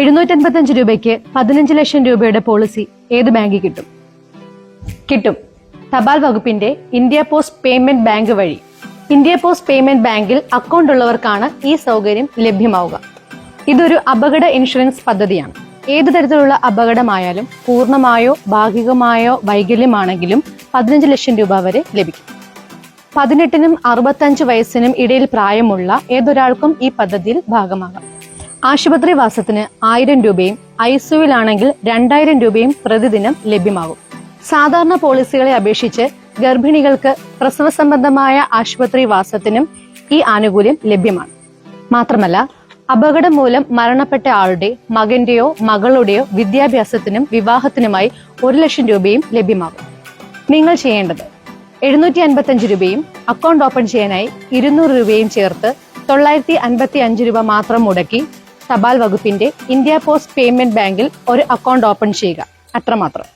755 രൂപയ്ക്ക് 15 ലക്ഷം രൂപയുടെ പോളിസി ഏത് ബാങ്കിൽ കിട്ടും? കിട്ടും. തപാൽ വകുപ്പിന്റെ ഇന്ത്യ പോസ്റ്റ് പേയ്മെന്റ് ബാങ്ക് വഴി. ഇന്ത്യ പോസ്റ്റ് പേയ്മെന്റ് ബാങ്കിൽ അക്കൗണ്ട് ഉള്ളവർക്കാണ് ഈ സൗകര്യം ലഭ്യമാവുക. ഇതൊരു അപകട ഇൻഷുറൻസ് പദ്ധതിയാണ്. ഏതു തരത്തിലുള്ള അപകടമായാലും പൂർണ്ണമായോ ഭാഗികമായോ വൈകല്യമാണെങ്കിലും 15 ലക്ഷം രൂപ വരെ ലഭിക്കും. 18നും 65 വയസ്സിനും ഇടയിൽ പ്രായമുള്ള ഏതൊരാൾക്കും ഈ പദ്ധതിയിൽ ഭാഗമാകാം. ആശുപത്രി വാസത്തിന് 1000 രൂപയും ഐസിയുവിലാണെങ്കിൽ 2000 രൂപയും പ്രതിദിനം ലഭ്യമാകും. സാധാരണ പോളിസികളെ അപേക്ഷിച്ച് ഗർഭിണികൾക്ക് പ്രസവ സംബന്ധമായ ആശുപത്രി വാസത്തിനും ഈ ആനുകൂല്യം ലഭ്യമാണ്. മാത്രമല്ല, അപകടം മൂലം മരണപ്പെട്ട ആളുടെ മകന്റെയോ മകളുടെയോ വിദ്യാഭ്യാസത്തിനും വിവാഹത്തിനുമായി 1 ലക്ഷം രൂപയും ലഭ്യമാകും. നിങ്ങൾ ചെയ്യേണ്ടത് 755 രൂപയും അക്കൗണ്ട് ഓപ്പൺ ചെയ്യാനായി 200 രൂപയും ചേർത്ത് 955 രൂപ മാത്രം മുടക്കി തപാൽ വകുപ്പിന്റെ ഇന്ത്യ പോസ്റ്റ് പേയ്മെന്റ് ബാങ്കിൽ ഒരു അക്കൗണ്ട് ഓപ്പൺ ചെയ്യുക. അത്രമാത്രം.